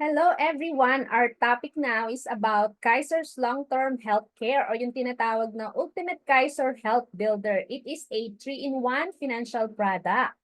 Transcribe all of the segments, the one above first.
Hello everyone! Our topic now is about Kaiser's long-term healthcare or yung tinatawag na Ultimate Kaiser Health Builder. It is a 3-in-1 financial product.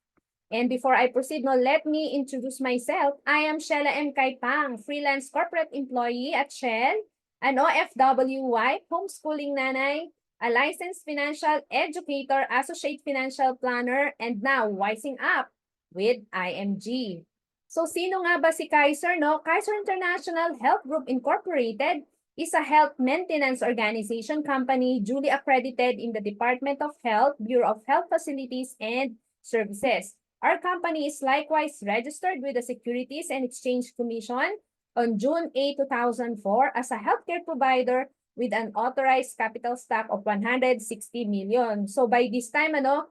And before I proceed, let me introduce myself. I am Shella M. Kaipang, freelance corporate employee at Shell, an OFW wife, homeschooling nanay, a licensed financial educator, associate financial planner, and now wising up with IMG. So sino nga ba si Kaiser, no? Kaiser International Health Group Incorporated is a health maintenance organization company duly accredited in the Department of Health, Bureau of Health Facilities and Services. Our company is likewise registered with the Securities and Exchange Commission on June 8, 2004 as a healthcare provider with an authorized capital stock of 160 million. So by this time, 20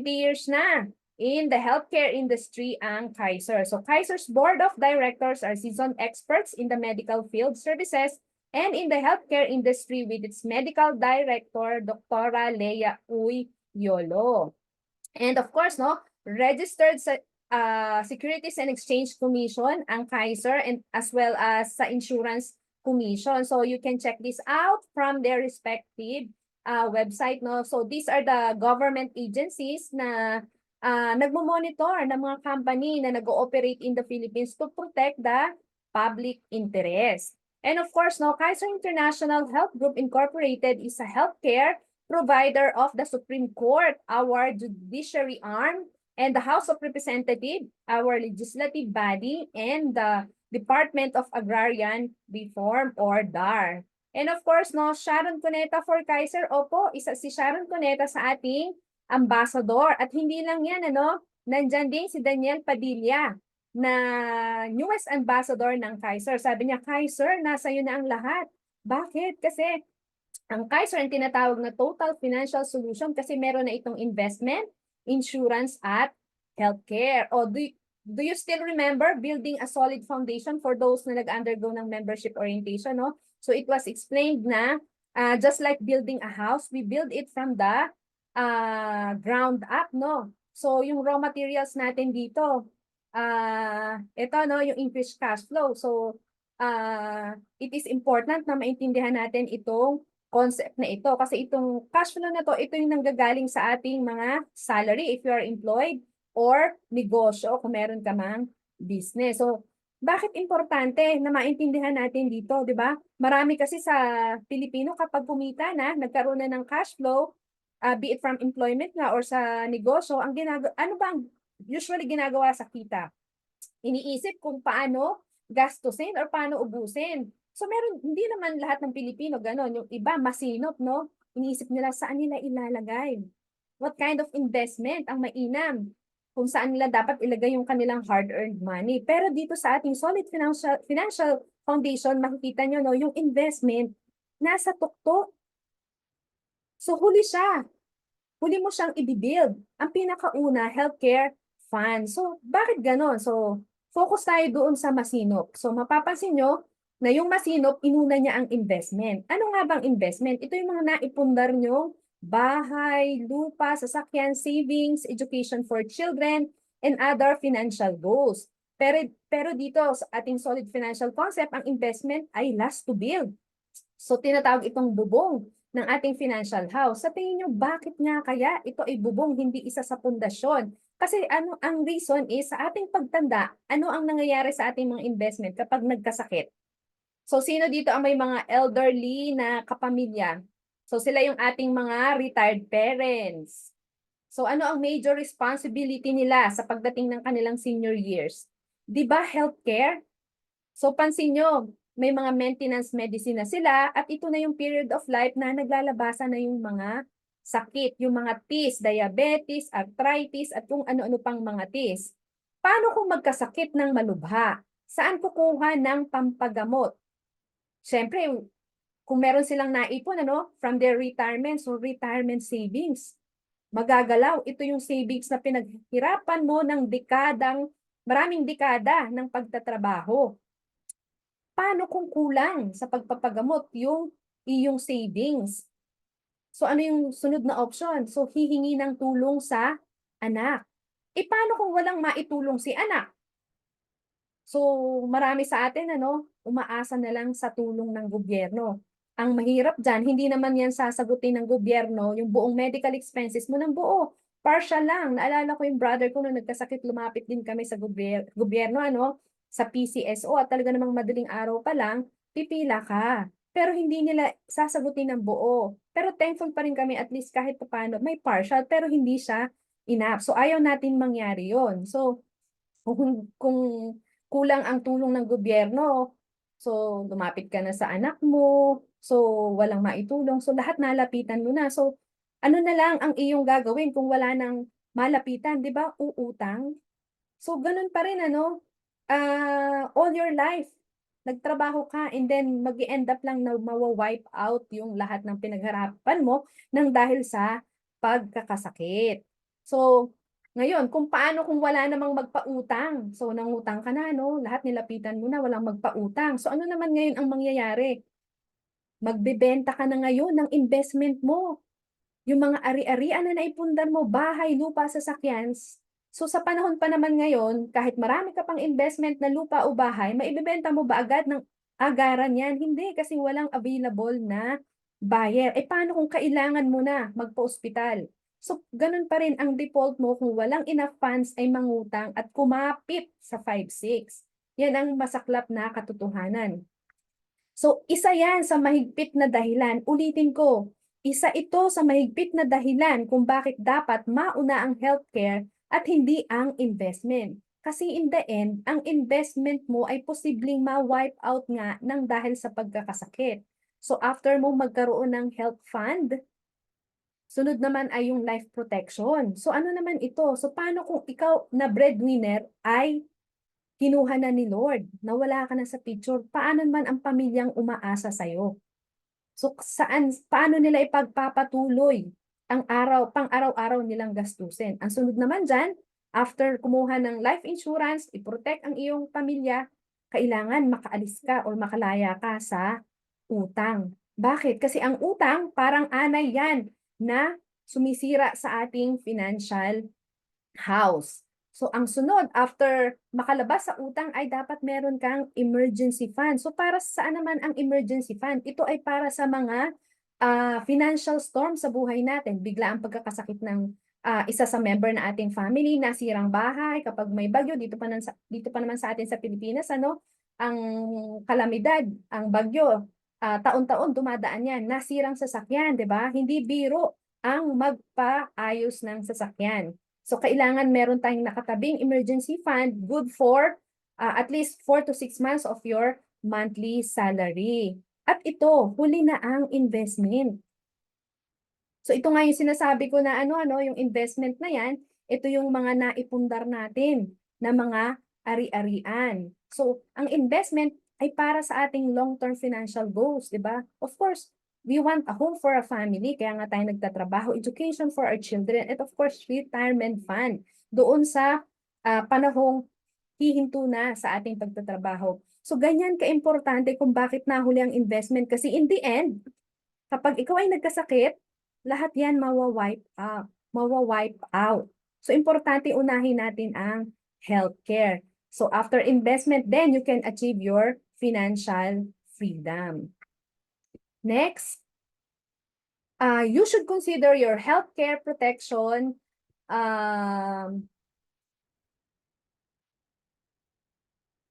years na in the healthcare industry ang Kaiser. So Kaiser's board of directors are seasoned experts in the medical field services and in the healthcare industry with its medical director, Dr. Leia Uy Yolo. And of course, registered sa Securities and Exchange Commission ang Kaiser and as well as sa Insurance Commission. So you can check this out from their respective website. So these are the government agencies na nagmo-monitor ng mga company na nag-ooperate in the Philippines to protect the public interest. And of course, Kaiser International Health Group Incorporated is a healthcare provider of the Supreme Court, our judiciary arm, and the House of Representatives, our legislative body, and the Department of Agrarian Reform or DAR. And of course, Sharon Cuneta for Kaiser. Opo, isa si Sharon Cuneta sa ating ambassador. At hindi lang yan, nandyan din si Daniel Padilla na newest ambassador ng Kaiser. Sabi niya, Kaiser, nasa iyo na ang lahat. Bakit? Kasi ang Kaiser ang tinatawag na total financial solution kasi meron na itong investment, insurance, at healthcare. O do you still remember building a solid foundation for those na nag-undergo ng membership orientation? So it was explained na just like building a house, we build it from the ground up, So yung raw materials natin dito, ito, yung increased cash flow. So it is important na maintindihan natin itong concept na ito kasi itong cash flow na to, ito yung nanggagaling sa ating mga salary if you are employed or negosyo kung meron ka mang business. So bakit importante na maintindihan natin dito, di ba? Marami kasi sa Pilipino kapag kumita na, nagkaroon na ng cash flow, be it from employment nga or sa negosyo, ang ano bang usually ginagawa sa kita? Iniisip kung paano gastusin or paano ubusin. So meron, hindi naman lahat ng Pilipino ganon. Yung iba masinop, Iniisip nila saan nila ilalagay. What kind of investment ang mainam? Kung saan nila dapat ilagay yung kanilang hard-earned money. Pero dito sa ating solid financial foundation, makikita nyo, yung investment nasa tuktok. So huli siya. Huli mo siyang i-build. Ang pinakauna, healthcare fund. So bakit ganon? So focus tayo doon sa masinop. So mapapansin nyo na yung masinop, inuna niya ang investment. Ano nga bang investment? Ito yung mga naipundar nyo, bahay, lupa, sasakyan, savings, education for children, and other financial goals. Pero dito sa ating solid financial concept, ang investment ay last to build. So tinatawag itong bubong ng ating financial house. Sa tingin nyo, bakit nga kaya ito ay bubong, hindi isa sa pundasyon? Kasi ang reason is sa ating pagtanda, ano ang nangyayari sa ating mga investment kapag nagkasakit? So sino dito ang may mga elderly na kapamilya? So sila yung ating mga retired parents. So ano ang major responsibility nila sa pagdating ng kanilang senior years? 'Di ba healthcare? So pansin nyo, may mga maintenance medicine na sila at ito na yung period of life na naglalabasan na yung mga sakit, yung mga TIS, diabetes, arthritis, at kung ano-ano pang mga TIS. Paano kung magkasakit ng malubha? Saan kukuha ng pampagamot? Siyempre, kung meron silang naipon, from their retirement, so retirement savings, magagalaw. Ito yung savings na pinaghirapan mo ng maraming dekada ng pagtatrabaho. Paano kung kulang sa pagpapagamot yung iyong savings? So ano yung sunod na option? So hihingi ng tulong sa anak. Paano kung walang maitulong si anak? So, marami sa atin, umaasa na lang sa tulong ng gobyerno. Ang mahirap dyan, hindi naman yan sasagutin ng gobyerno yung buong medical expenses mo ng buo. Partial lang. Naalala ko yung brother ko nung nagkasakit, lumapit din kami sa gobyerno, sa PCSO at talaga namang madaling araw pa lang, pipila ka. Pero hindi nila sasagutin ng buo. Pero thankful pa rin kami at least kahit paano may partial pero hindi siya enough. So ayaw natin mangyari yon. So kung kulang ang tulong ng gobyerno, so lumapit ka na sa anak mo, so walang maitulong, so lahat nalapitan mo na. So ano na lang ang iyong gagawin kung wala nang malapitan, 'di ba? Uutang. So ganun pa rin all your life nagtrabaho ka and then mag-end up lang na mawa-wipe out yung lahat ng pinagharapan mo nang dahil sa pagkakasakit. So, ngayon, kung paano kung wala namang magpautang. So, nangutang ka na, lahat nilapitan mo na, walang magpautang. So, ano naman ngayon ang mangyayari? Magbebenta ka na ngayon ng investment mo. Yung mga ari-arian na naipundar mo, bahay, lupa, sasakyan. So sa panahon pa naman ngayon, kahit marami ka pang investment na lupa o bahay, maibebenta mo ba agad ng agaran yan? Hindi, kasi walang available na buyer. Eh paano kung kailangan mo na magpa-ospital? So ganun pa rin ang default mo kung walang enough funds ay mangutang at kumapit sa 5-6. Yan ang masaklap na katotohanan. So, isa yan sa mahigpit na dahilan. Ulitin ko, isa ito sa mahigpit na dahilan kung bakit dapat mauna ang healthcare at hindi ang investment. Kasi in the end, ang investment mo ay posibleng ma-wipe out nga ng dahil sa pagkakasakit. So, after mo magkaroon ng health fund, sunod naman ay yung life protection. So, ano naman ito? So, paano kung ikaw na breadwinner ay kinuha na ni Lord, nawala ka na sa picture, paano naman ang pamilyang umaasa sa'yo? So paano nila ipagpapatuloy ang pang-araw-araw nilang gastusin? Ang sunod naman dyan, after kumuha ng life insurance, i-protect ang iyong pamilya, kailangan makaalis ka o makalaya ka sa utang. Bakit? Kasi ang utang, parang anay yan na sumisira sa ating financial house. So ang sunod, after makalabas sa utang ay dapat meron kang emergency fund. So para saan naman ang emergency fund? Ito ay para sa mga financial storm sa buhay natin. Bigla ang pagkakasakit ng isa sa member na ating family, nasirang bahay, kapag may bagyo, dito pa naman sa atin sa Pilipinas, ang kalamidad, ang bagyo, taon-taon dumadaan yan, nasirang sasakyan, di ba? Hindi biro ang magpaayos ng sasakyan. So, kailangan meron tayong nakatabing emergency fund good for at least 4 to 6 months of your monthly salary. At ito, huli na ang investment. So, ito nga yung sinasabi ko na yung investment na yan, ito yung mga naipundar natin na mga ari-arian. So, ang investment ay para sa ating long-term financial goals, di ba? Of course, we want a home for a family, kaya nga tayo nagtatrabaho, education for our children, and of course, retirement fund. Doon sa panahong hihinto na sa ating pagtatrabaho. So, ganyan ka-importante kung bakit nahuli ang investment. Kasi in the end, kapag ikaw ay nagkasakit, lahat yan mawa-wipe out. Mawa-wipe out. So, importante unahin natin ang healthcare. So, after investment, then you can achieve your financial freedom. Next, you should consider your healthcare protection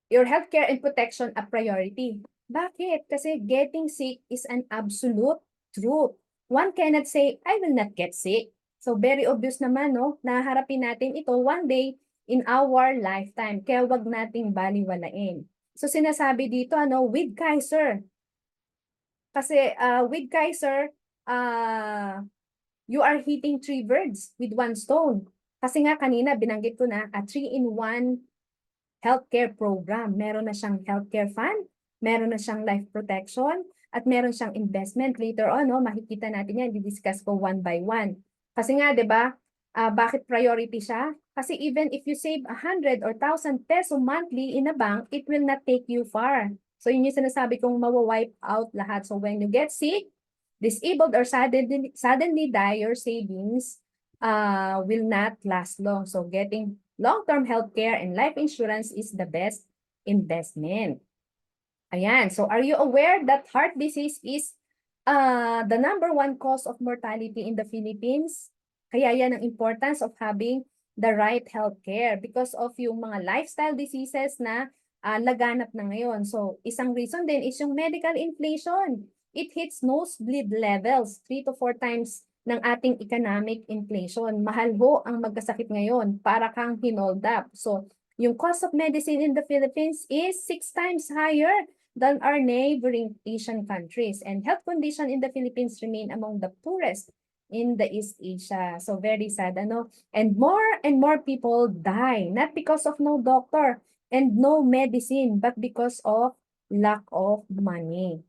your healthcare and protection a priority. Bakit? Kasi getting sick is an absolute truth. One cannot say, I will not get sick. So very obvious naman, no? Naharapin natin ito one day in our lifetime. Kaya wag nating baliwalain. So sinasabi dito, with Kaiser. Kasi with Kaiser, you are hitting 3 birds with 1 stone. Kasi nga kanina binanggit ko na a 3-in-1 healthcare program. Meron na siyang healthcare fund, meron na siyang life protection, at meron siyang investment. Later on, makikita natin yan, di-discuss ko one by one. Kasi nga, di ba, bakit priority siya? Kasi even if you save 100 or 1,000 peso monthly in a bank, it will not take you far. So yun yung sinasabi kong mawa-wipe out lahat. So when you get sick, disabled, or suddenly die, your savings will not last long. So getting long-term healthcare and life insurance is the best investment. Ayan. So are you aware that heart disease is the #1 cause of mortality in the Philippines? Kaya yan ang importance of having the right healthcare because of yung mga lifestyle diseases na laganap na ngayon. So isang reason din is yung medical inflation. It hits nosebleed levels 3 to 4 times ng ating economic inflation. Mahal ho ang magkasakit ngayon para kang hinold up. So yung cost of medicine in the Philippines is 6 times higher than our neighboring Asian countries. And health condition in the Philippines remain among the poorest in the East Asia. So very sad, ano? And more people die, not because of no doctor and no medicine, but because of lack of money.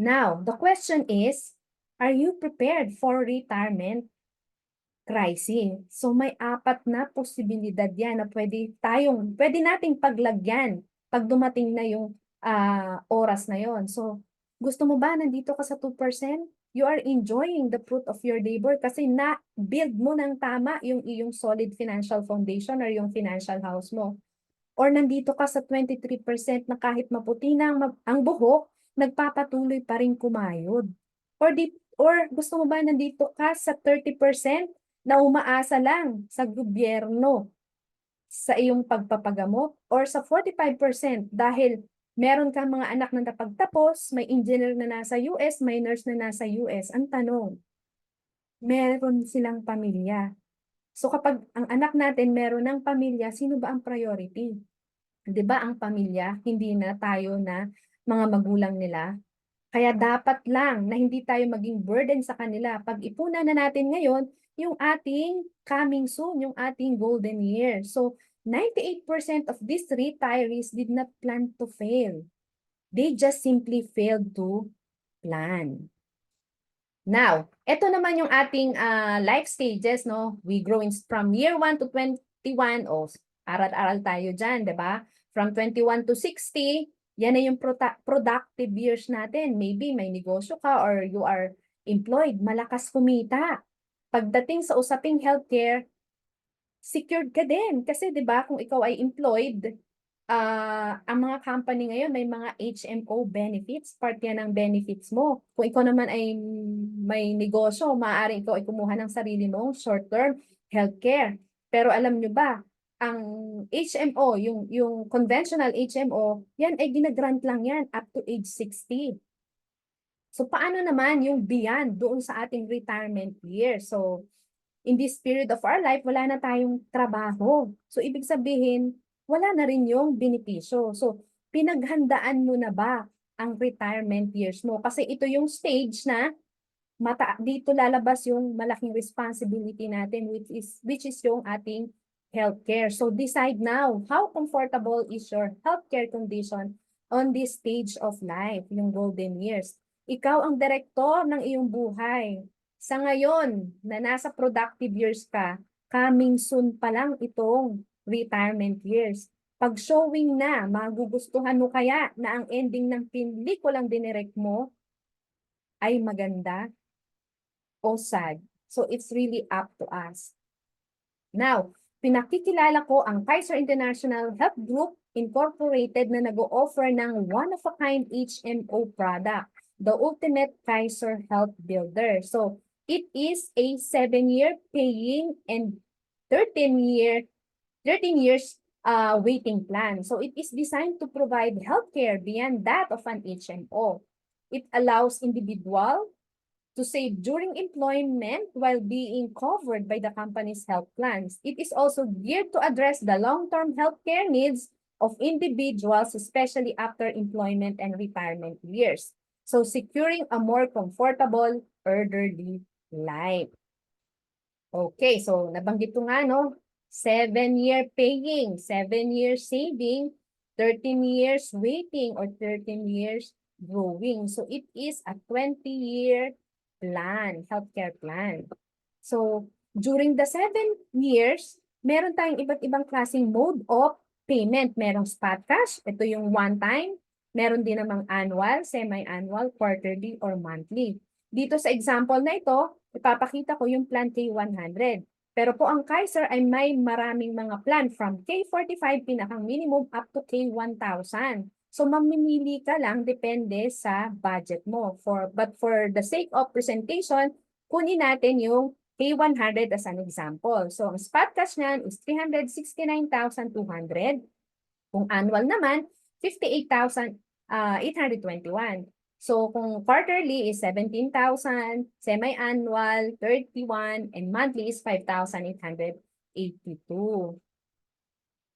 Now, the question is, are you prepared for retirement crisis? So may 4 na posibilidad yan na pwede nating paglagyan pag dumating na yung oras na yon. So gusto mo ba nandito ka sa 2%? You are enjoying the fruit of your labor kasi na-build mo ng tama yung iyong solid financial foundation or yung financial house mo. Or nandito ka sa 23% na kahit maputi na ang buhok, nagpapatuloy pa rin kumayod. Or gusto mo ba nandito ka sa 30% na umaasa lang sa gobyerno sa iyong pagpapagamot? Or sa 45% dahil meron kang mga anak na napagtapos, may engineer na nasa US, may nurse na nasa US. Ang tanong, meron silang pamilya. So kapag ang anak natin meron ng pamilya, sino ba ang priority? 'Di ba ang pamilya, hindi na tayo na mga magulang nila. Kaya dapat lang na hindi tayo maging burden sa kanila. Pag-ipunan na natin ngayon yung ating coming soon, yung ating golden year. So 98% of these retirees did not plan to fail. They just simply failed to plan. Now, ito naman yung ating life stages, no? We grow from year 1 to 21. O, aral-aral tayo dyan, di ba? From 21 to 60, yan na yung productive years natin. Maybe may negosyo ka or you are employed, malakas kumita. Pagdating sa usaping healthcare, secured ka din. Kasi di ba kung ikaw ay employed, ang mga company ngayon may mga HMO benefits, part yan ng benefits mo. Kung ikaw naman ay may negosyo, maaari ikaw ay kumuha ng sarili mong short-term healthcare. Pero alam nyo ba, ang HMO, yung conventional HMO, yan ay ginagrant lang yan up to age 60. So paano naman yung beyond doon sa ating retirement year? So in this period of our life, wala na tayong trabaho. So, ibig sabihin, wala na rin yung benepisyo. So, pinaghandaan mo na ba ang retirement years mo? Kasi ito yung stage na dito lalabas yung malaking responsibility natin, which is yung ating healthcare. So, decide now, how comfortable is your healthcare condition on this stage of life, yung golden years? Ikaw ang direktor ng iyong buhay. Sa ngayon, na nasa productive years ka, coming soon pa lang itong retirement years. Pag showing na, magugustuhan mo kaya na ang ending ng pelikulang dinirect mo ay maganda o sad. So it's really up to us. Now, pinakikilala ko ang Kaiser International Health Group Incorporated na nag-o-offer ng one-of-a-kind HMO product, the Ultimate Kaiser Health Builder. So, it is a 7-year paying and 13 years waiting plan. So it is designed to provide healthcare beyond that of an HMO. It allows individual to save during employment while being covered by the company's health plans. It is also geared to address the long-term healthcare needs of individuals, especially after employment and retirement years. So securing a more comfortable elderly life. Okay, so nabanggit ko nga, no? 7-year paying, 7-year saving, 13 years waiting, or 13 years growing. So it is a 20-year plan, healthcare plan. So during the 7 years, meron tayong iba't ibang klaseng mode of payment. Merong spot cash, ito yung one time. Meron din namang annual, semi-annual, quarterly, or monthly. Dito sa example na ito, ipapakita ko yung plan K100. Pero po ang Kaiser ay may maraming mga plan from K45 pinakang minimum up to K1000. So mamimili ka lang depende sa budget mo. But for the sake of presentation, kunin natin yung K100 as an example. So ang spot cash niyan is 369,200. Kung annual naman, 58,821. So kung quarterly is 17,000, semi-annual 31, and monthly is 5,882.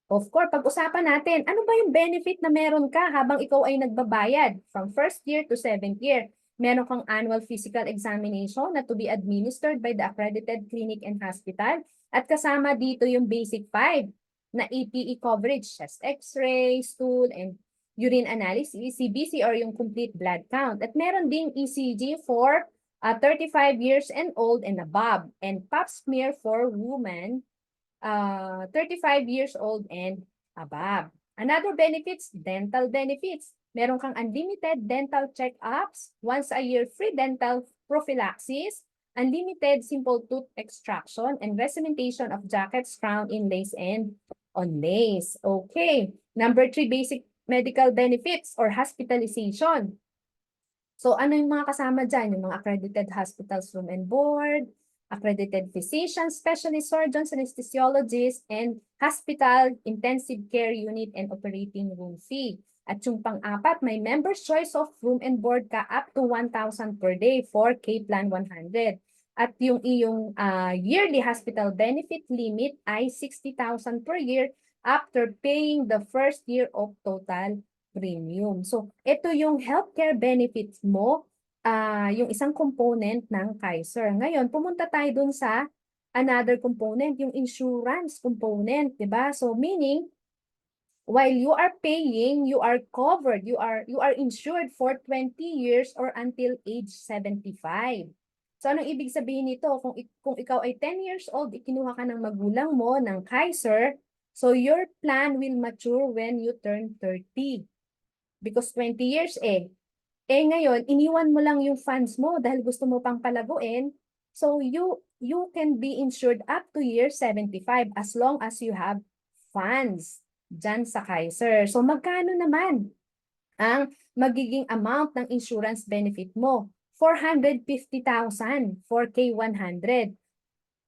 Of course, pag-usapan natin, ano ba yung benefit na meron ka habang ikaw ay nagbabayad from first year to seventh year? Meron kang annual physical examination na to be administered by the accredited clinic and hospital. At kasama dito yung basic 5 na APE coverage, chest x-ray, stool, and urine analysis, CBC or yung complete blood count. At meron ding ECG for 35 years and old and above, and pap smear for women 35 years old and above. Another benefits, dental benefits. Meron kang unlimited dental check-ups, once a year free dental prophylaxis, unlimited simple tooth extraction, and recementation of jackets, crown inlays, and onlays. Okay. Number 3, basic medical benefits or hospitalization. So ano yung mga kasama dyan? Yung mga accredited hospitals room and board, accredited physicians, specialist surgeons, anesthesiologists, and hospital intensive care unit and operating room fee. At yung pang-apat, may member's choice of room and board ka up to 1,000 per day for K-Plan 100. At yung iyong yearly hospital benefit limit ay 60,000 per year after paying the first year of total premium. So, ito yung healthcare benefits mo, yung isang component ng Kaiser. Ngayon, pumunta tayo dun sa another component, yung insurance component, di ba? So, meaning, while you are paying, you are covered, you are insured for 20 years or until age 75. So, anong ibig sabihin nito? Kung ikaw ay 10 years old, ikinuha ka ng magulang mo ng Kaiser, so your plan will mature when you turn 30. Because 20 years ngayon, iniwan mo lang yung funds mo dahil gusto mo pang palaguin. So you can be insured up to year 75 as long as you have funds dyan sa Kaiser. So magkano naman ang magiging amount ng insurance benefit mo? 450,000 for K100.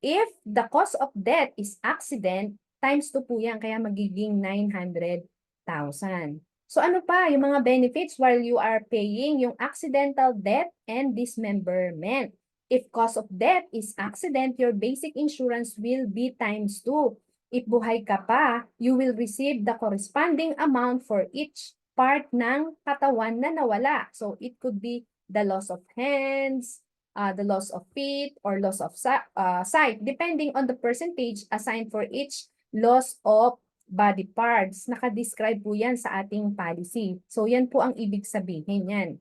If the cause of death is accident, times 2 po yan, kaya magiging 900,000. So ano pa yung mga benefits while you are paying? Yung accidental death and dismemberment. If cause of death is accident, your basic insurance will be times 2. If buhay ka pa, you will receive the corresponding amount for each part ng katawan na nawala. So it could be the loss of hands, the loss of feet, or loss of sight, depending on the percentage assigned for each loss of body parts. Nakadescribe po yan sa ating policy. So yan po ang ibig sabihin yan.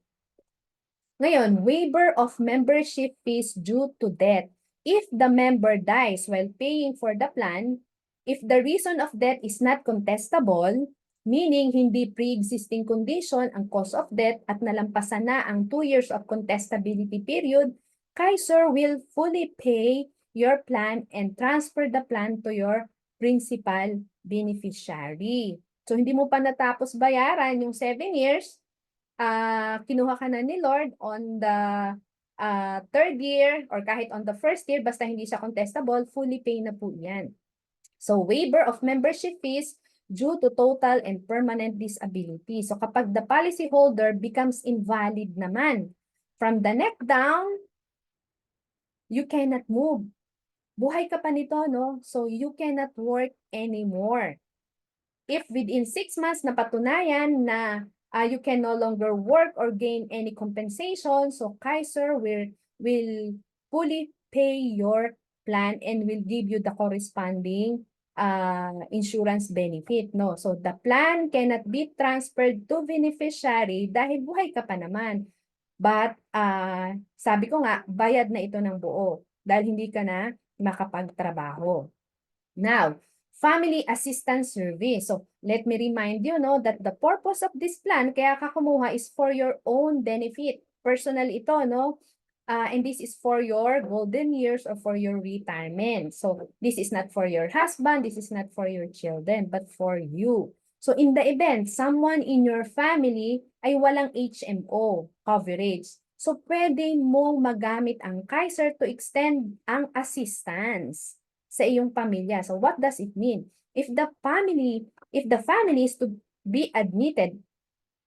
Ngayon, waiver of membership fees due to death. If the member dies while paying for the plan, if the reason of death is not contestable, meaning hindi pre-existing condition ang cause of death at nalampasan na ang 2 years of contestability period, Kaiser will fully pay your plan and transfer the plan to your principal beneficiary. So, hindi mo pa natapos bayaran yung 7 years, kinuha ka na ni Lord on the 3rd year or kahit on the 1st year, basta hindi siya contestable, fully pay na po yan. So, waiver of membership fees due to total and permanent disability. So, kapag the policyholder becomes invalid naman, from the neck down, you cannot move. Buhay ka pa nito, no? So, you cannot work anymore. If within 6 months napatunayan na you can no longer work or gain any compensation, so Kaiser will fully pay your plan and will give you the corresponding insurance benefit, no? So, the plan cannot be transferred to beneficiary dahil buhay ka pa naman. But, sabi ko nga, bayad na ito ng buo dahil hindi ka na makapagtrabaho. Now, family assistance service. So, let me remind you, no, that the purpose of this plan, kaya ka kumuha is for your own benefit. Personal ito, no? And this is for your golden years or for your retirement. So this is not for your husband, this is not for your children, but for you. So in the event, someone in your family ay walang HMO coverage. So pwede mong magamit ang Kaiser to extend ang assistance sa iyong pamilya. So what does it mean? If the family is to be admitted,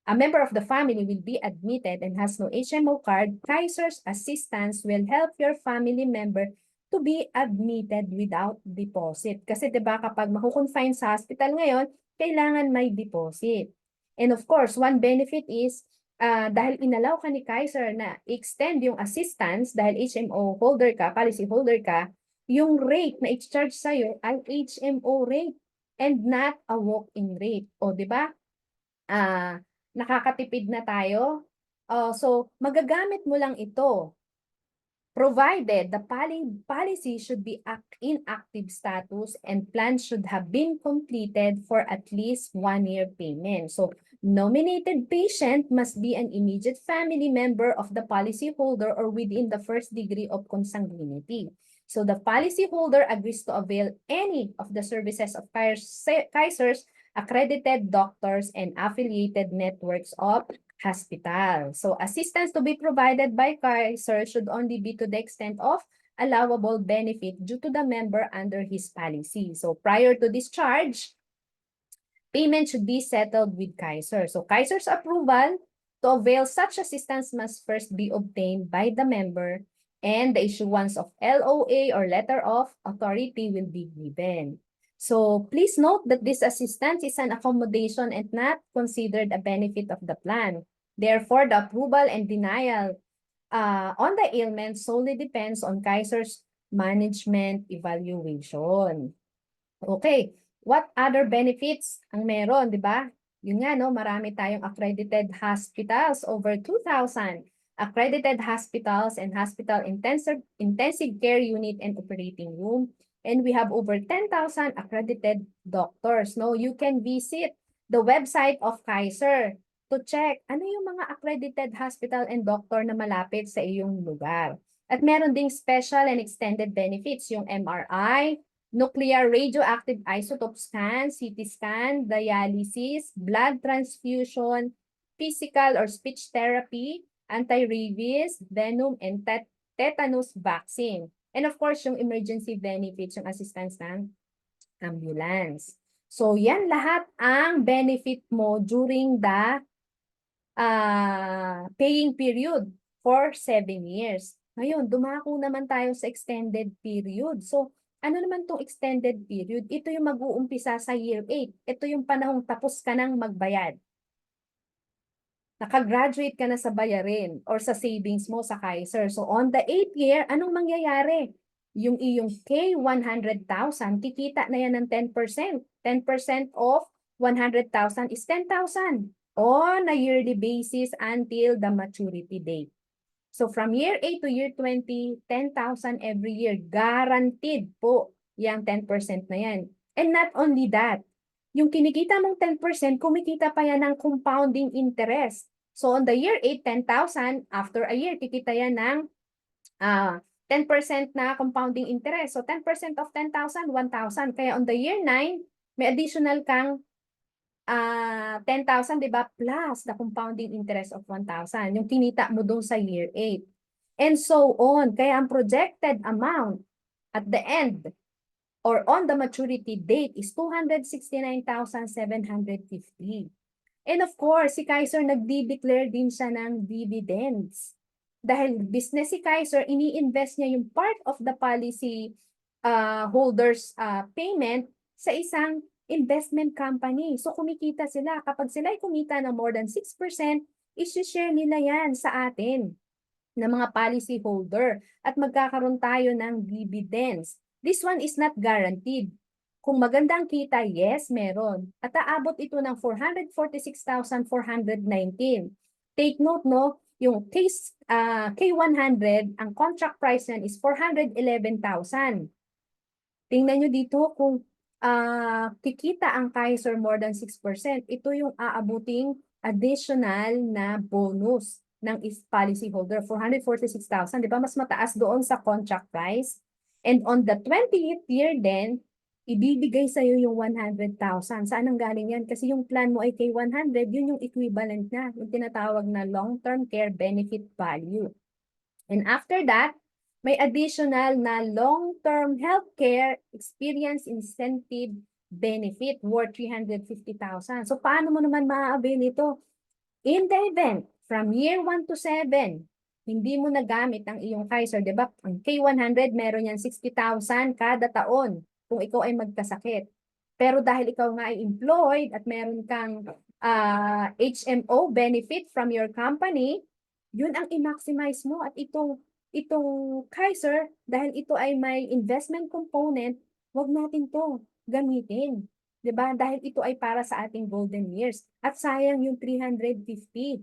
a member of the family will be admitted and has no HMO card, Kaiser's assistance will help your family member to be admitted without deposit. Kasi 'di ba kapag makukonfine sa hospital ngayon, kailangan may deposit. And of course, one benefit is dahil inalaw ka ni Kaiser na extend yung assistance dahil HMO holder ka, policy holder ka, yung rate na i-charge sa'yo ay HMO rate and not a walk-in rate. O 'di ba? Nakakatipid na tayo. So, magagamit mo lang ito provided the policy should be in active status and plans should have been completed for at least 1 year payment. So, nominated patient must be an immediate family member of the policyholder or within the first degree of consanguinity. So, the policyholder agrees to avail any of the services of Kaiser's accredited doctors and affiliated networks of hospital. So assistance to be provided by Kaiser should only be to the extent of allowable benefit due to the member under his policy. So prior to discharge, payment should be settled with Kaiser. So Kaiser's approval to avail such assistance must first be obtained by the member and the issuance of LOA or letter of authority will be given. So please note that this assistance is an accommodation and not considered a benefit of the plan. Therefore, the approval and denial on the ailment solely depends on Kaiser's management evaluation. Okay, what other benefits ang meron, di ba? Yun nga, no, marami tayong accredited hospitals, over 2,000 accredited hospitals and hospital intensive care unit and operating room. And we have over 10,000 accredited doctors. No, you can visit the website of Kaiser to check ano yung mga accredited hospital and doctor na malapit sa iyong lugar. At meron ding special and extended benefits, yung MRI, nuclear radioactive isotope scan, CT scan, dialysis, blood transfusion, physical or speech therapy, anti-rabies, venom, and tetanus vaccine. And of course, yung emergency benefits, yung assistance ng ambulance. So, yan lahat ang benefit mo during the paying period for 7 years. Ngayon, dumako naman tayo sa extended period. So, ano naman tong extended period? Ito yung mag-uumpisa sa year 8. Ito yung panahong tapos ka nang magbayad. Nakagraduate ka na sa bayarin or sa savings mo sa Kaiser. So, on the 8th year, anong mangyayari? Yung iyong K100,000, kikita na yan ng 10%. 10% of 100,000 is 10,000 on a yearly basis until the maturity date. So from year 8 to year 20, 10,000 every year. Guaranteed po yung 10% na yan. And not only that, yung kinikita mong 10%, kumikita pa yan ng compounding interest. So on the year 8, 10,000, after a year, kikita yan ng 10% na compounding interest. So 10% of 10,000, 1,000. Kaya on the year 9, may additional kang 10,000, di ba? Plus the compounding interest of 1,000. Yung kinita mo doon sa year 8. And so on. Kaya ang projected amount at the end or on the maturity date is 269,750. And of course, si Kaiser nagdi-declare din siya ng dividends. Dahil business si Kaiser, ini-invest niya yung part of the policy holders payment sa isang investment company. So kumikita sila. Kapag sila ay kumita ng more than 6%, isi-share nila yan sa atin na mga policy holder at magkakaroon tayo ng dividends. This one is not guaranteed. Kung magandang kita, yes, meron. At aabot ito ng 446,419. Take note, no, yung K100, ang contract price yan is 411,000. Tingnan nyo dito kung kikita ang Kaiser more than 6%, ito yung aabuting additional na bonus ng policyholder, 446,000, di ba? Mas mataas doon sa contract price. And on the 20th year then, ibibigay sa'yo yung 100,000. Saan ang galing yan? Kasi yung plan mo ay kay 100, yun yung equivalent na, yung tinatawag na long-term care benefit value. And after that, may additional na long-term healthcare experience incentive benefit worth 350,000. So paano mo naman ma-avail ito? In the event, from year 1 to 7, hindi mo nagamit ang iyong Kaiser, di ba? Ang K100, meron yan 60,000 kada taon kung ikaw ay magkasakit. Pero dahil ikaw nga ay employed at meron kang HMO benefit from your company, yun ang i-maximize mo. At itong Kaiser, dahil ito ay may investment component, wag natin to gamitin. 'Di ba? Dahil ito ay para sa ating golden years. At sayang yung 350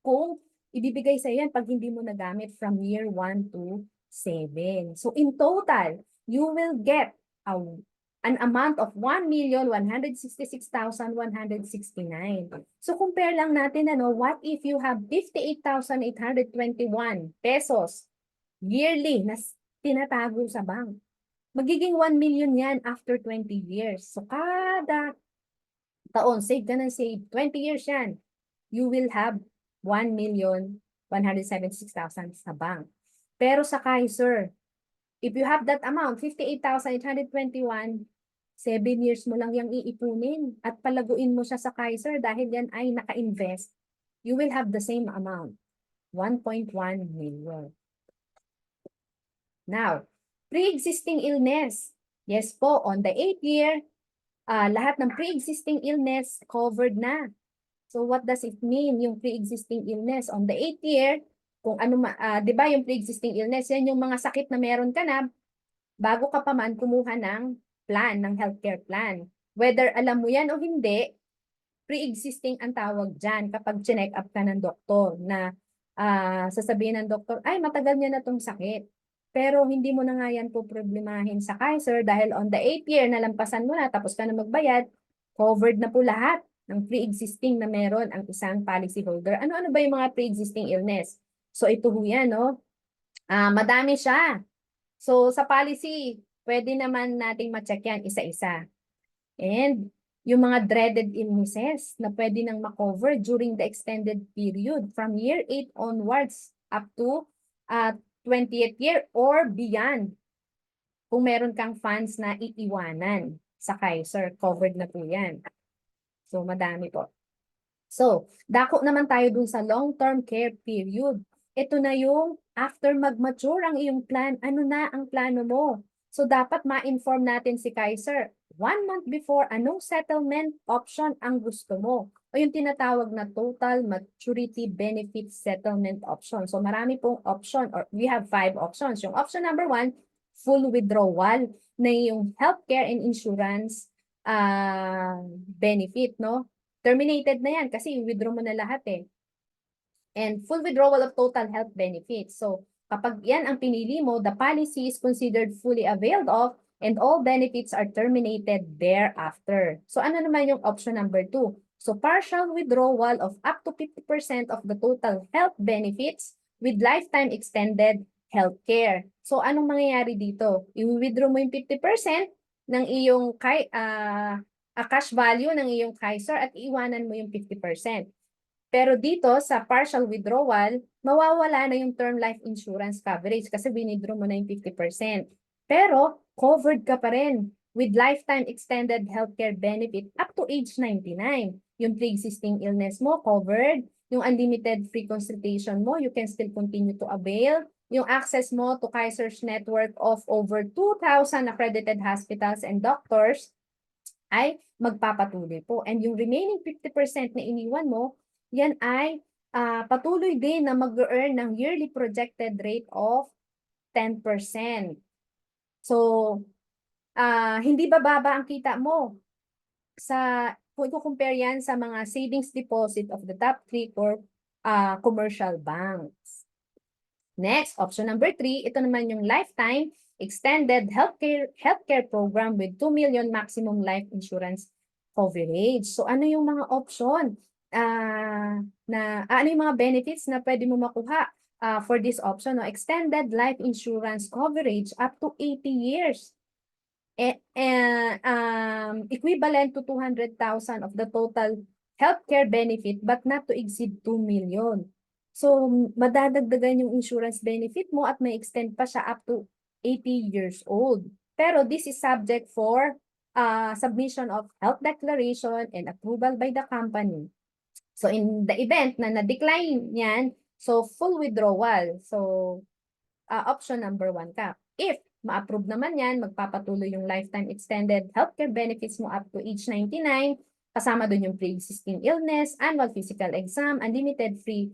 kung ibibigay sa yan pag hindi mo nagamit from year 1 to 7. So in total, you will get an amount of 1,166,169. So compare lang natin, what if you have 58,821 pesos yearly na tinatago sa bank? Magiging 1 million yan after 20 years. So kada taon, save ka ng save, 20 years yan, you will have 1,176,000 sa bank. Pero sa Kaiser, if you have that amount, 58,821, 7 years mo lang yung iipunin at palaguin mo siya sa Kaiser dahil yan ay naka-invest, you will have the same amount, 1.1 million. Now, pre-existing illness. Yes po, on the 8th year, lahat ng pre-existing illness covered na. So what does it mean, yung pre-existing illness? On the 8th year, kung ano, di ba yung pre-existing illness, yan yung mga sakit na meron ka na, bago ka pa man kumuha ng plan, ng healthcare plan. Whether alam mo yan o hindi, pre-existing ang tawag dyan kapag chinek up ka ng doktor na sasabihin ng doktor, ay matagal niya na itong sakit. Pero hindi mo na nga yan po problemahin sa Kaiser dahil on the 8th year, nalampasan mo na, tapos ka na magbayad, covered na po lahat ng pre-existing na meron ang isang policyholder. Ano-ano ba yung mga pre-existing illness? So ito ho yan, no? Madami siya. So sa policy, pwede naman nating ma-check yan isa-isa. And yung mga dreaded illnesses na pwede nang ma-cover during the extended period from year 8 onwards up to 20th year or beyond. Kung meron kang funds na iiwanan sa Kaiser, covered na po yan. So, madami po. So, dako naman tayo dun sa long-term care period. Ito na yung after mag-mature ang iyong plan, ano na ang plano mo? So, dapat ma-inform natin si Kaiser 1 month before anong settlement option ang gusto mo. O yung tinatawag na total maturity benefit settlement option. So, marami pong option or we have 5 options. Yung option number 1, full withdrawal na yung healthcare and insurance benefit, no? Terminated na yan kasi withdraw mo na lahat eh. And full withdrawal of total health benefits. So, kapag yan ang pinili mo, the policy is considered fully availed of and all benefits are terminated thereafter. So, ano naman yung option number 2? So, partial withdrawal of up to 50% of the total health benefits with lifetime extended health care. So, anong mangyayari dito? I-withdraw mo yung 50% ng iyong cash value ng iyong Kaiser at iiwanan mo yung 50%. Pero dito sa partial withdrawal, mawawala na yung term life insurance coverage kasi winidraw mo na yung 50%. Pero covered ka pa rin with lifetime extended healthcare benefit up to age 99. Yung pre-existing illness mo covered, yung unlimited free consultation mo, you can still continue to avail. Yung access mo to Kaiser's network of over 2,000 accredited hospitals and doctors ay magpapatuloy po. And yung remaining 50% na iniwan mo, yan ay patuloy din na mag-earn ng yearly projected rate of 10%. So, hindi bababa ang kita mo kung i-compare yan sa mga savings deposit of the top 3 commercial banks. Next, option number 3, ito naman yung lifetime extended healthcare program with 2 million maximum life insurance coverage. So ano yung mga option? ano yung mga benefits na pwede mo makuha for this option, no? Extended life insurance coverage up to 80 years. Equivalent to 200,000 of the total healthcare benefit but not to exceed 2 million. So, madadagdagan yung insurance benefit mo at may extend pa siya up to 80 years old. Pero this is subject for submission of health declaration and approval by the company. So, in the event na na-decline yan, so full withdrawal. So, option number 1 ka. If ma-approve naman yan, magpapatuloy yung lifetime extended healthcare benefits mo up to age 99, kasama dun yung pre-existing illness, annual physical exam, unlimited free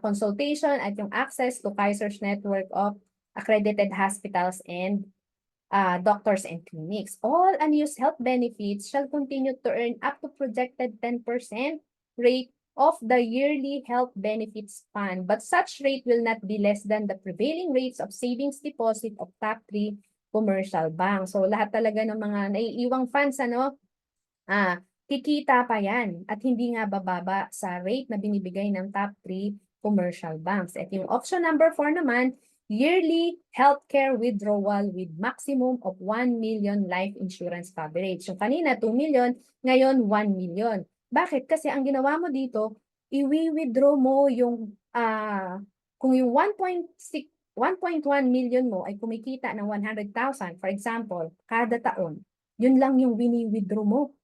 consultation, at yung access to Kaiser's network of accredited hospitals and doctors and clinics. All unused health benefits shall continue to earn up to projected 10% rate of the yearly health benefits fund, but such rate will not be less than the prevailing rates of savings deposit of top 3 commercial banks. So lahat talaga ng mga naiiwang funds, kikita pa yan at hindi nga bababa sa rate na binibigay ng top 3 commercial banks. At yung option number 4 naman, yearly healthcare withdrawal with maximum of 1 million life insurance coverage. So kanina 2 million, ngayon 1 million. Bakit? Kasi ang ginawa mo dito, i-withdraw mo yung, kung yung 1.1 million mo ay kumikita ng 100,000, for example, kada taon, yun lang yung wini-withdraw mo.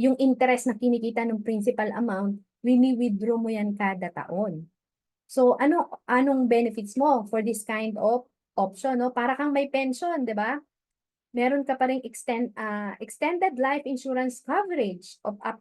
Yung interest na kinikita ng principal amount, wini-withdraw mo yan kada taon. So, anong benefits mo for this kind of option, no? Para kang may pension, di ba? Meron ka pa ring extended life insurance coverage of up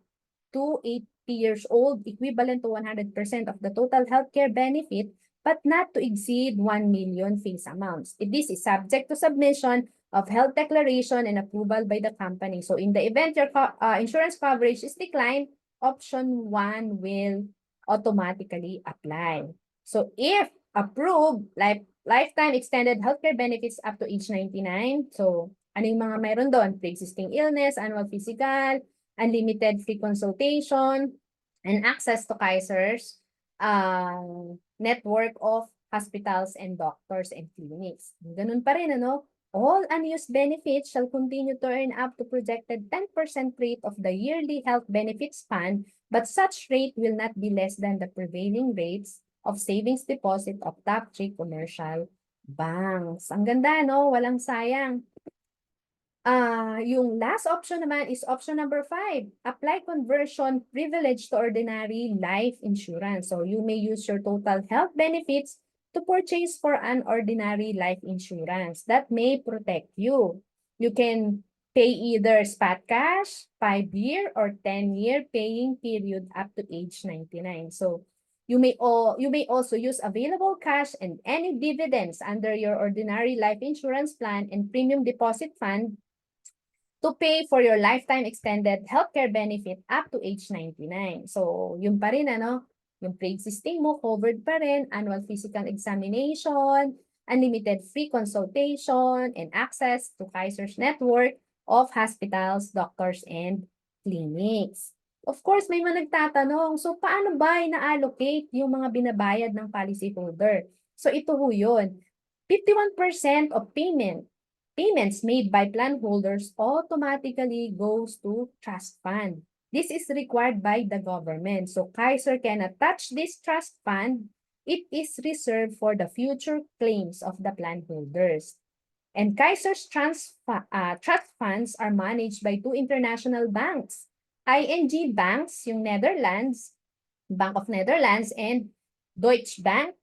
to 80 years old, equivalent to 100% of the total healthcare benefit, but not to exceed 1 million face amounts. This is subject to submission of health declaration and approval by the company. So in the event your insurance coverage is declined, option 1 will automatically apply. So if approved, lifetime extended healthcare benefits up to age 99, so ano yung mga meron doon? Pre-existing illness, annual physical, unlimited free consultation, and access to Kaiser's network of hospitals and doctors and clinics. Ganun pa rin, ano? All unused benefits shall continue to earn up to projected 10% rate of the yearly health benefits fund, but such rate will not be less than the prevailing rates of savings deposit of top 3 commercial banks. Ang ganda, no? Walang sayang. Yung last option naman is option number 5. Apply conversion privilege to ordinary life insurance. So you may use your total health benefits to purchase for an ordinary life insurance that may protect you. You can pay either spot cash, 5-year or 10-year paying period up to age 99. So you may also use available cash and any dividends under your ordinary life insurance plan and premium deposit fund to pay for your lifetime extended healthcare benefit up to age 99. So, yun pa rin, ano? Yung pre-existing mo, covered pa rin, annual physical examination, unlimited free consultation, and access to Kaiser's network of hospitals, doctors, and clinics. Of course, may mga nagtatanong, so paano ba ina-allocate yung mga binabayad ng policyholder? So, ito ho yun. 51% of payments made by plan holders automatically goes to trust fund. This is required by the government. So Kaiser cannot touch this trust fund. It is reserved for the future claims of the plan holders. And Kaiser's trust funds are managed by 2 international banks. ING Banks, yung Netherlands, Bank of Netherlands, and Deutsche Bank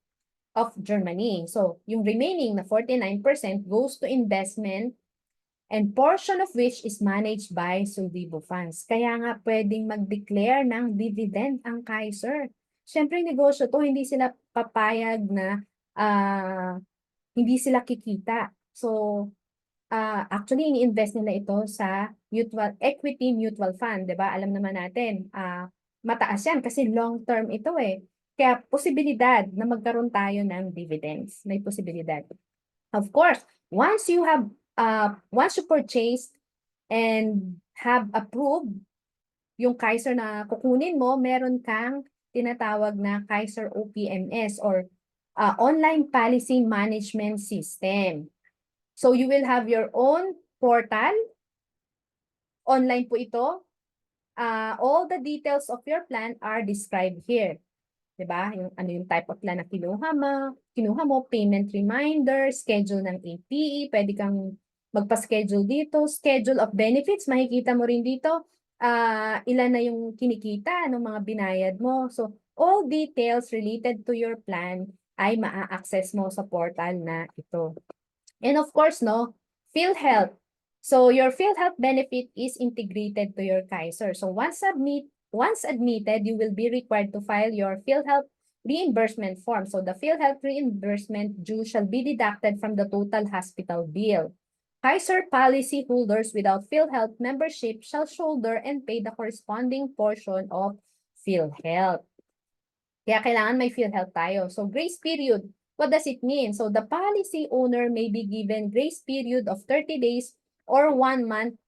of Germany. So, yung remaining na 49% goes to investment and portion of which is managed by Suldibo funds. Kaya nga pwedeng mag-declare ng dividend ang Kaiser. Siyempre, negosyo to, hindi sila papayag na hindi sila kikita. So, actually, ini-invest nila ito sa equity mutual fund, 'di ba? Alam naman natin, mataas 'yan kasi long term ito eh. Kaya posibilidad na magkaroon tayo ng dividends. May posibilidad. Of course, once you purchased and have approved yung Kaiser na kukunin mo, meron kang tinatawag na Kaiser OPMS or Online Policy Management System. So you will have your own portal. Online po ito. All the details of your plan are described here. 'Di ba? Yung ano yung type of plan na kinuha mo, payment reminder, schedule ng APE, pwede kang magpa-schedule dito, schedule of benefits, makikita mo rin dito, ilan na yung kinikita ng mga binayad mo. So, all details related to your plan ay maa-access mo sa portal na ito. And of course, no, PhilHealth. So your PhilHealth benefit is integrated to your Kaiser. So once admitted, you will be required to file your PhilHealth reimbursement form. So the PhilHealth reimbursement due shall be deducted from the total hospital bill. Kaiser policy holders without PhilHealth membership shall shoulder and pay the corresponding portion of PhilHealth. Kaya kailangan may PhilHealth tayo. So grace period, what does it mean? So the policy owner may be given grace period of 30 days or 1 month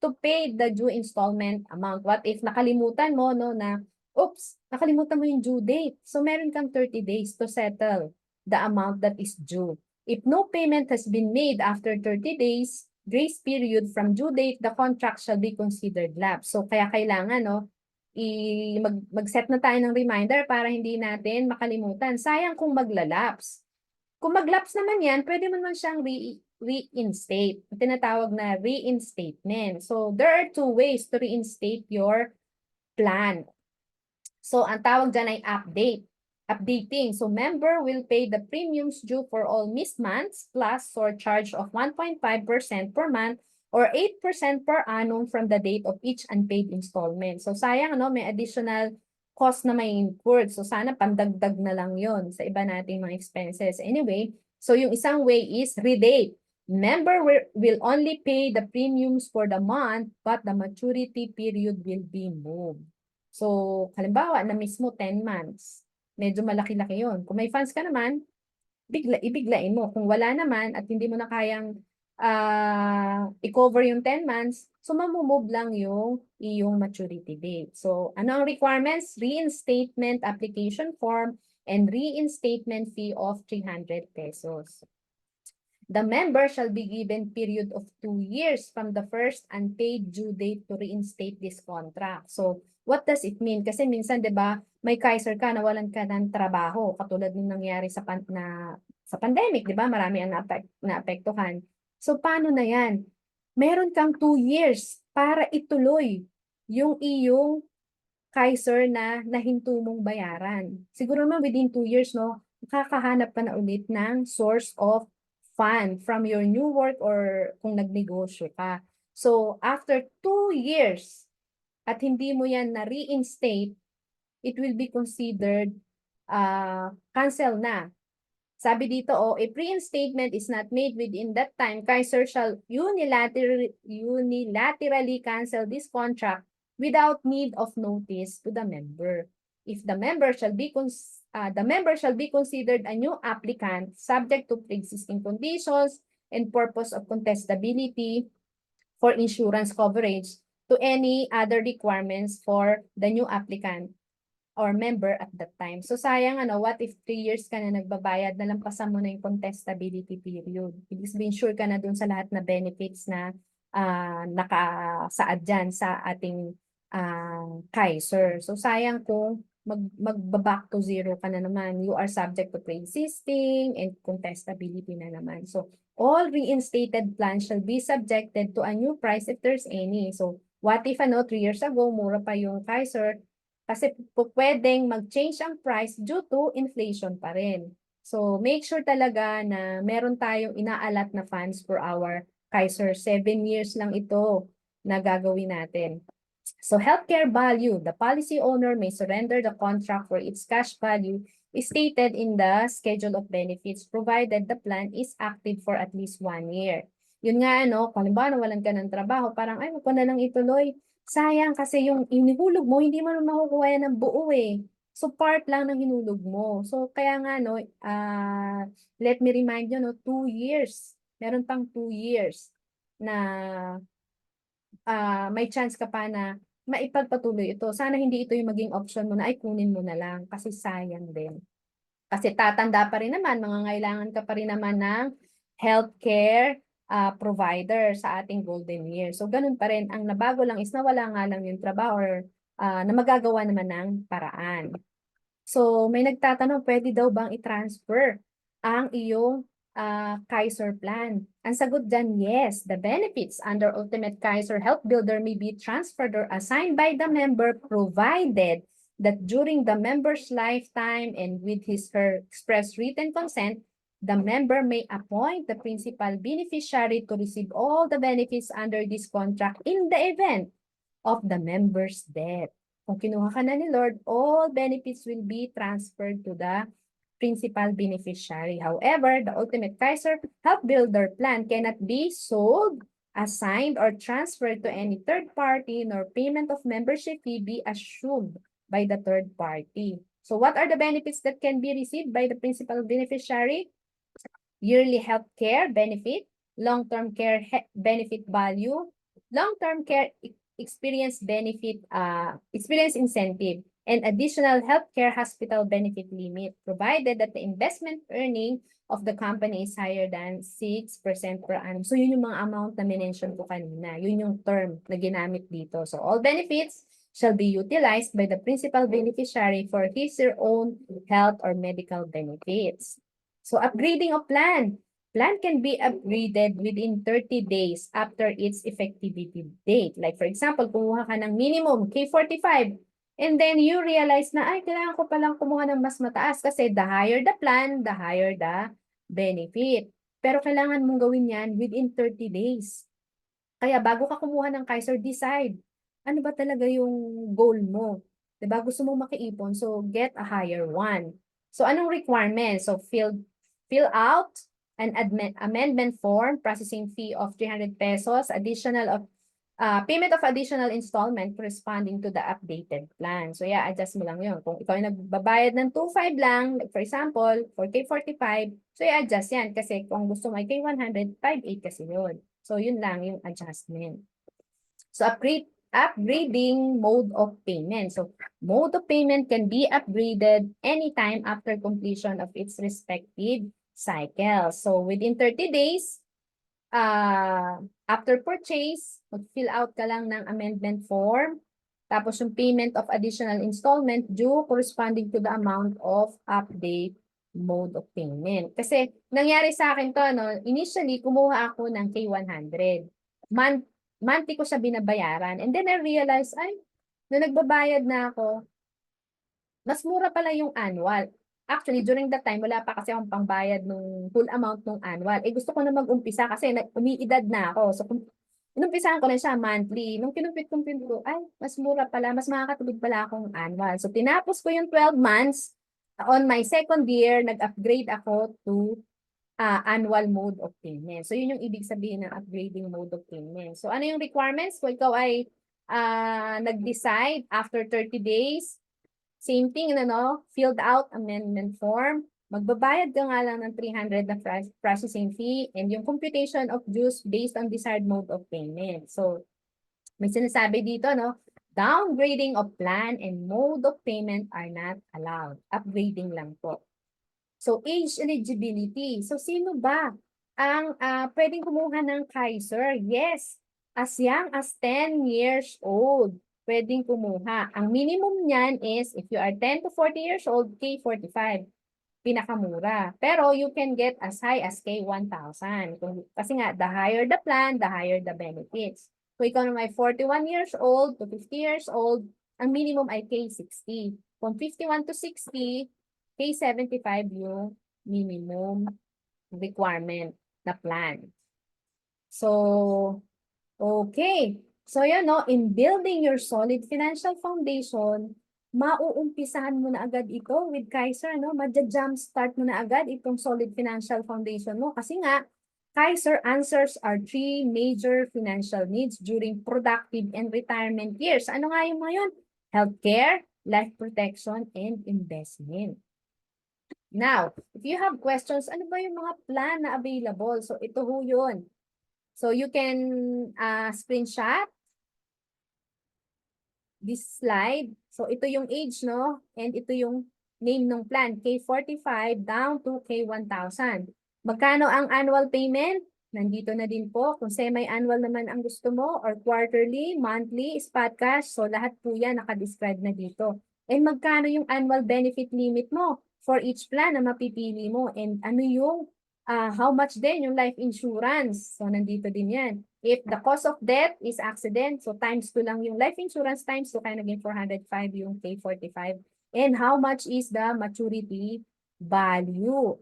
to pay the due installment amount. What if nakalimutan mo no na, oops, nakalimutan mo yung due date. So meron kang 30 days to settle the amount that is due. If no payment has been made after 30 days, grace period from due date, the contract shall be considered lapse. So kaya kailangan no, mag-set na tayo ng reminder para hindi natin makalimutan. Sayang kung maglalaps. Kung maglaps naman yan, pwede mo naman siyang reinstate. Tinatawag na reinstatement. So, there are two ways to reinstate your plan. So, ang tawag dyan ay updating. So, member will pay the premiums due for all missed months plus surcharge of 1.5% per month or 8% per annum from the date of each unpaid installment. So, sayang, no? May additional cost na may incurred. So, sana pandagdag na lang yon sa iba nating mga expenses. Anyway, so yung isang way is redate. Member will only pay the premiums for the month, but the maturity period will be moved. So, halimbawa, na mismo 10 months. Medyo malaki-laki yon. Kung may funds ka naman, ibiglain mo. Kung wala naman at hindi mo na kayang i-cover yung 10 months, so mamumove lang yung iyong maturity date. So, ano ang requirements? Reinstatement application form and reinstatement fee of 300 pesos. The member shall be given period of 2 years from the first unpaid due date to reinstate this contract. So, what does it mean? Kasi minsan, 'di ba, may Kaiser ka, nawalan ka ng trabaho, katulad ng nangyari sa pandemic, 'di ba? Marami ang naapektuhan. So, paano na 'yan? Meron kang 2 years para ituloy yung iyong Kaiser na nahinto mong bayaran. Siguro naman within 2 years, no, makakahanap ka na ulit ng source of fund from your new work or kung nagnegosyo ka. So, after 2 years at hindi mo yan na-reinstate, it will be considered cancel na. Sabi dito, if reinstatement is not made within that time, Kaiser shall unilaterally cancel this contract without need of notice to the member. If the member shall be considered a new applicant subject to pre-existing conditions and purpose of contestability for insurance coverage to any other requirements for the new applicant or member at that time. So sayang what if 3 years ka na nagbabayad, nalampasan mo na yung contestability period. Ibig sabihin sure ka na dun sa lahat na benefits na nakasaad dyan sa ating Kaiser. So sayang kung magbaback to zero ka na naman. You are subject to pre-existing and contestability na naman. So all reinstated plans shall be subjected to a new price if there's any. So what if 3 years ago, mura pa yung Kaiser, kasi pwedeng mag-change ang price due to inflation pa rin. So make sure talaga na meron tayong inaalat na funds for our Kaiser. 7 years lang ito na gagawin natin. So healthcare value, the policy owner may surrender the contract for its cash value is stated in the schedule of benefits provided the plan is active for at least 1 year. Yun nga, kung halimbawa nawalan ka ng trabaho, parang ay, wag ko na lang ituloy. Sayang kasi yung inihulog mo, hindi mo na makukuha yan ng buo eh. So part lang ng hinulog mo. So kaya nga let me remind you 2 years. Meron pang 2 years na may chance ka pa na maipagpatuloy ito. Sana hindi ito yung maging option mo na ay kunin mo na lang kasi sayang din. Kasi tatanda pa rin naman, mangangailangan ka pa rin naman ng healthcare provider sa ating golden year. So, ganun pa rin. Ang nabago lang is nawala nga lang yung trabaho or na magagawa naman ng paraan. So, may nagtatanong, pwede daw bang i-transfer ang iyong Kaiser plan? Ang sagot dyan, yes. The benefits under Ultimate Kaiser Health Builder may be transferred or assigned by the member provided that during the member's lifetime and with his her express written consent, the member may appoint the principal beneficiary to receive all the benefits under this contract in the event of the member's death. Kung kinuha ka na ni Lord, all benefits will be transferred to the principal beneficiary. However, the Ultimate Kaiser Health Builder plan cannot be sold, assigned, or transferred to any third party, nor payment of membership fee be assumed by the third party. So what are the benefits that can be received by the principal beneficiary? Yearly health care benefit, long-term care benefit value, long-term care experience benefit, experience incentive, and additional healthcare hospital benefit limit, provided that the investment earning of the company is higher than 6% per annum. So yun yung mga amount na mention ko kanina. Yun yung term na ginamit dito. So all benefits shall be utilized by the principal beneficiary for his or own health or medical benefits. So upgrading of plan. Plan can be upgraded within 30 days after its effectivity date. Like for example, kumuha ka ng minimum K45 and then you realize na, ay, kailangan ko palang kumuha ng mas mataas kasi the higher the plan, the higher the benefit. Pero kailangan mong gawin yan within 30 days. Kaya bago ka kumuha ng Kaiser, decide, ano ba talaga yung goal mo? Diba? Gusto mo makiipon, so get a higher one. So anong requirements? So fill out an amendment form, processing fee of 300 pesos, additional of payment of additional installment corresponding to the updated plan. So yeah, adjust mo lang yun. Kung ikaw ay nagbabayad ng 2.5 lang, like for example, for K45, so i-adjust yan kasi kung gusto mo ay K100, 5.8 kasi yun. So yun lang yung adjustment. So upgrading mode of payment. So mode of payment can be upgraded anytime after completion of its respective cycle. So within 30 days, after purchase, mag-fill out ka lang ng amendment form. Tapos yung payment of additional installment due corresponding to the amount of update mode of payment. Kasi nangyari sa akin to, no, initially kumuha ako ng K100. Monthly ko siya binabayaran. And then I realized, ay, nung nagbabayad na ako, mas mura pala yung annual. Actually, during that time, wala pa kasi akong pangbayad nung full amount nung annual. Eh, gusto ko na mag-umpisa kasi umiidad na ako. So, inumpisahan ko na siya monthly. Nung kinumpit-kumpit ko, ay, mas mura pala, mas makakatubig pala akong annual. So, tinapos ko yung 12 months. On my second year, nag-upgrade ako to annual mode of payment. So, yun yung ibig sabihin ng upgrading mode of payment. So, ano yung requirements? Kung ikaw ay nag-decide after 30 days, same thing, ano, filled out amendment form. Magbabayad ka nga lang ng 300 na processing fee and yung computation of dues based on desired mode of payment. So, may sinasabi dito, no? Downgrading of plan and mode of payment are not allowed. Upgrading lang po. So, age eligibility. So, sino ba ang pwedeng kumuha ng Kaiser? Yes, as young as 10 years old pwedeng kumuha. Ang minimum niyan is if you are 10 to 40 years old, K45. Pinakamura. Pero you can get as high as K1,000. Kasi nga, the higher the plan, the higher the benefits. Kung ikaw naman ay 41 years old to 50 years old, ang minimum ay K60. Kung 51 to 60, K75 yung minimum requirement na plan. So, okay. So yan, no, in building your solid financial foundation, mauumpisahan mo na agad ito with Kaiser, no? Madja-jump start mo na agad itong solid financial foundation mo. Kasi nga, Kaiser answers our 3 major financial needs during productive and retirement years. Ano nga yung mga yun? Healthcare, life protection, and investment. Now, if you have questions, ano ba yung mga plan na available? So, ito ho yun. So, you can screenshot this slide. So ito yung age, no? And ito yung name ng plan, K45 down to K1000. Magkano ang annual payment? Nandito na din po. Kung semi-annual naman ang gusto mo or quarterly, monthly, spot cash. So lahat po yan nakadescribe na dito. And magkano yung annual benefit limit mo for each plan na mapipili mo? And ano yung how much din yung life insurance? So nandito din yan. If the cause of death is accident, so times 2 lang yung life insurance, times 2 kaya naging 405 yung K45. And how much is the maturity value?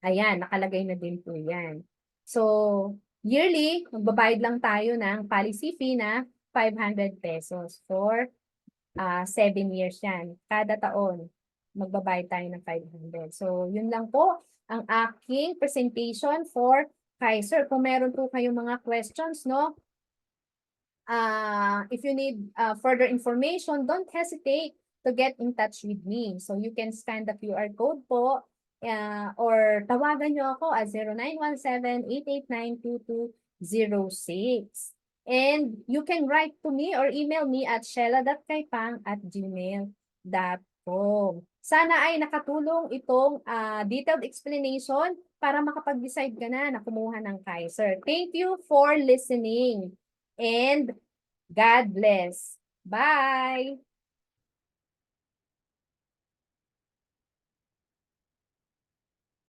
Ayan, nakalagay na din po yan. So, yearly, magbabayad lang tayo ng policy fee na 500 pesos for 7 years yan. Kada taon, magbabayad tayo ng 500. So, yun lang po ang aking presentation for Kaiser. Kung meron po kayong mga questions, no? If you need further information, don't hesitate to get in touch with me. So you can scan the QR code po or tawagan nyo ako at 0917-889-2206. And you can write to me or email me at shella.kaipang@gmail.com. Sana ay nakatulong itong detailed explanation para makapag-decide ka na kumuha ng Kaiser. Thank you for listening. And God bless. Bye!